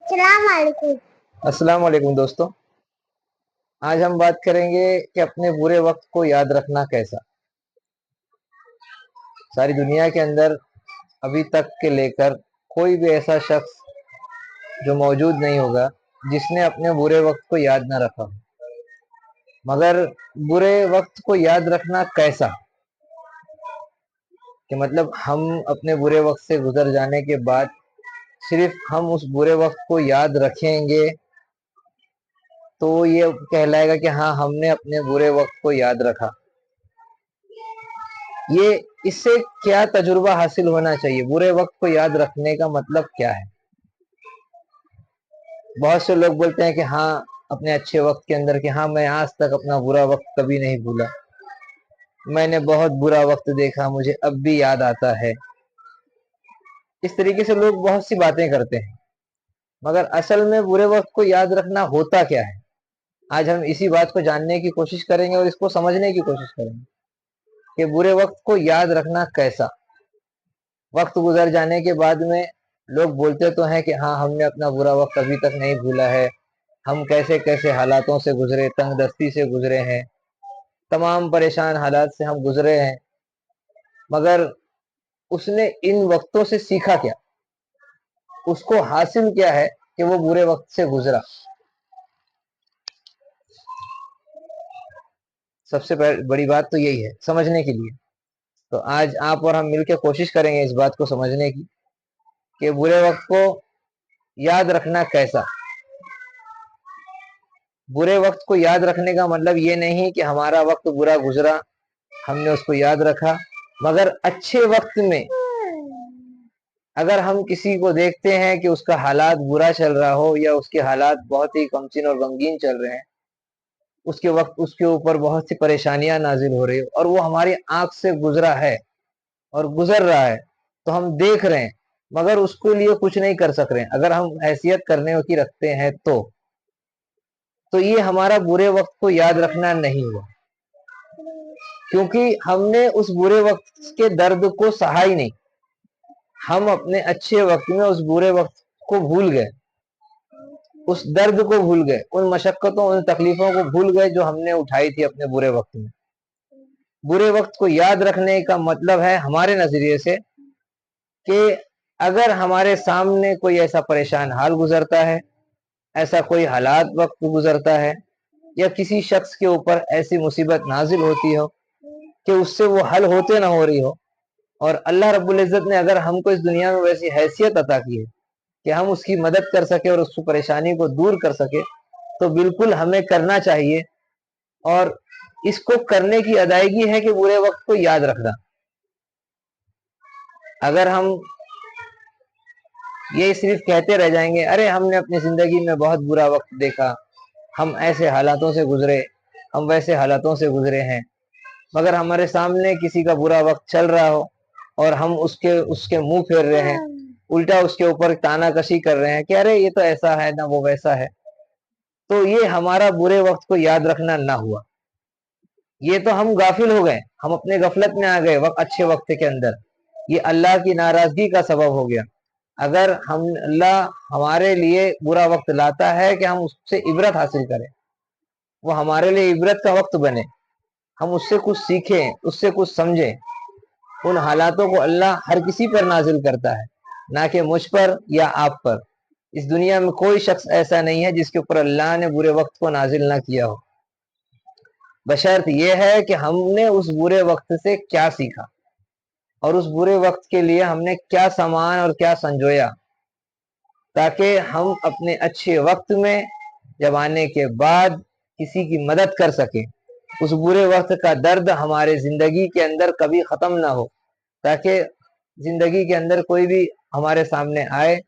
السلام علیکم دوستوں، آج ہم بات کریں گے کہ اپنے برے وقت کو یاد رکھنا کیسا۔ ساری دنیا کے اندر ابھی تک کے لے کر کوئی بھی ایسا شخص جو موجود نہیں ہوگا جس نے اپنے برے وقت کو یاد نہ رکھا، مگر برے وقت کو یاد رکھنا کیسا کہ مطلب ہم اپنے برے وقت سے گزر جانے کے بعد صرف ہم اس برے وقت کو یاد رکھیں گے تو یہ کہلائے گا کہ ہاں ہم نے اپنے برے وقت کو یاد رکھا۔ یہ اس سے کیا تجربہ حاصل ہونا چاہیے؟ برے وقت کو یاد رکھنے کا مطلب کیا ہے؟ بہت سے لوگ بولتے ہیں کہ ہاں اپنے اچھے وقت کے اندر کہ ہاں میں آج تک اپنا برا وقت کبھی نہیں بھولا، میں نے بہت برا وقت دیکھا، مجھے اب بھی یاد آتا ہے۔ اس طریقے سے لوگ بہت سی باتیں کرتے ہیں، مگر اصل میں برے وقت کو یاد رکھنا ہوتا کیا ہے؟ آج ہم اسی بات کو جاننے کی کوشش کریں گے اور اس کو سمجھنے کی کوشش کریں گے کہ برے وقت کو یاد رکھنا کیسا۔ وقت گزر جانے کے بعد میں لوگ بولتے تو ہیں کہ ہاں ہم نے اپنا برا وقت ابھی تک نہیں بھولا ہے، ہم کیسے کیسے حالاتوں سے گزرے، تنگ دستی سے گزرے ہیں، تمام پریشان حالات سے ہم گزرے ہیں، مگر اس نے ان وقتوں سے سیکھا کیا؟ اس کو حاصل کیا ہے کہ وہ برے وقت سے گزرا؟ سب سے بڑی بات تو یہی ہے سمجھنے کے لیے۔ تو آج آپ اور ہم مل کے کوشش کریں گے اس بات کو سمجھنے کی کہ برے وقت کو یاد رکھنا کیسا۔ برے وقت کو یاد رکھنے کا مطلب یہ نہیں کہ ہمارا وقت برا گزرا ہم نے اس کو یاد رکھا، مگر اچھے وقت میں اگر ہم کسی کو دیکھتے ہیں کہ اس کا حالات برا چل رہا ہو یا اس کے حالات بہت ہی غمگین اور غمگین چل رہے ہیں، اس کے وقت اس کے اوپر بہت سی پریشانیاں نازل ہو رہی ہیں اور وہ ہماری آنکھ سے گزرا ہے اور گزر رہا ہے تو ہم دیکھ رہے ہیں مگر اس کے لیے کچھ نہیں کر سک رہے ہیں، اگر ہم حیثیت کرنے کی رکھتے ہیں تو یہ ہمارا برے وقت کو یاد رکھنا نہیں ہوا، کیونکہ ہم نے اس برے وقت کے درد کو سہا ہی نہیں۔ ہم اپنے اچھے وقت میں اس برے وقت کو بھول گئے، اس درد کو بھول گئے، ان مشقتوں ان تکلیفوں کو بھول گئے جو ہم نے اٹھائی تھی اپنے برے وقت میں۔ برے وقت کو یاد رکھنے کا مطلب ہے ہمارے نظریے سے کہ اگر ہمارے سامنے کوئی ایسا پریشان حال گزرتا ہے، ایسا کوئی حالات وقت گزرتا ہے یا کسی شخص کے اوپر ایسی مصیبت نازل ہوتی ہو کہ اس سے وہ حل ہوتے نہ ہو رہی ہو، اور اللہ رب العزت نے اگر ہم کو اس دنیا میں ویسی حیثیت عطا کی ہے کہ ہم اس کی مدد کر سکے اور اس کی پریشانی کو دور کر سکے، تو بالکل ہمیں کرنا چاہیے، اور اس کو کرنے کی ادائیگی ہے کہ برے وقت کو یاد رکھنا۔ اگر ہم یہ صرف کہتے رہ جائیں گے ارے ہم نے اپنی زندگی میں بہت برا وقت دیکھا، ہم ایسے حالاتوں سے گزرے، ہم ویسے حالاتوں سے گزرے ہیں، مگر ہمارے سامنے کسی کا برا وقت چل رہا ہو اور ہم اس کے منہ پھیر رہے ہیں، الٹا اس کے اوپر تانا کشی کر رہے ہیں کہ ارے یہ تو ایسا ہے نہ وہ ویسا ہے، تو یہ ہمارا برے وقت کو یاد رکھنا نہ ہوا۔ یہ تو ہم غافل ہو گئے، ہم اپنے غفلت میں آ گئے اچھے وقت کے اندر، یہ اللہ کی ناراضگی کا سبب ہو گیا۔ اگر اللہ ہمارے لیے برا وقت لاتا ہے کہ ہم اس سے عبرت حاصل کریں، وہ ہمارے لیے عبرت کا وقت بنے، ہم اس سے کچھ سیکھیں، اس سے کچھ سمجھیں۔ ان حالاتوں کو اللہ ہر کسی پر نازل کرتا ہے، نہ کہ مجھ پر یا آپ پر۔ اس دنیا میں کوئی شخص ایسا نہیں ہے جس کے اوپر اللہ نے برے وقت کو نازل نہ کیا ہو، بشرط یہ ہے کہ ہم نے اس برے وقت سے کیا سیکھا اور اس برے وقت کے لیے ہم نے کیا سامان اور کیا سنجویا، تاکہ ہم اپنے اچھے وقت میں جب آنے کے بعد کسی کی مدد کر سکیں، اس برے وقت کا درد ہمارے زندگی کے اندر کبھی ختم نہ ہو، تاکہ زندگی کے اندر کوئی بھی ہمارے سامنے آئے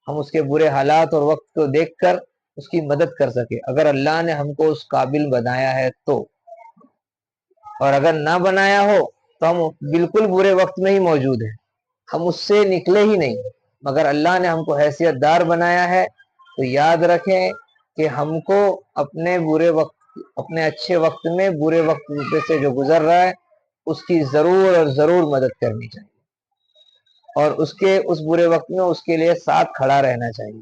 ہم اس کے برے حالات اور وقت کو دیکھ کر اس کی مدد کر سکے، اگر اللہ نے ہم کو اس قابل بنایا ہے تو۔ اور اگر نہ بنایا ہو تو ہم بالکل برے وقت میں ہی موجود ہیں، ہم اس سے نکلے ہی نہیں، مگر اللہ نے ہم کو حیثیت دار بنایا ہے، تو یاد رکھیں کہ ہم کو اپنے برے وقت، اپنے اچھے وقت میں برے وقت سے جو گزر رہا ہے اس کی ضرور اور ضرور مدد کرنی چاہیے، اور اس برے وقت میں اس کے لیے ساتھ کھڑا رہنا چاہیے۔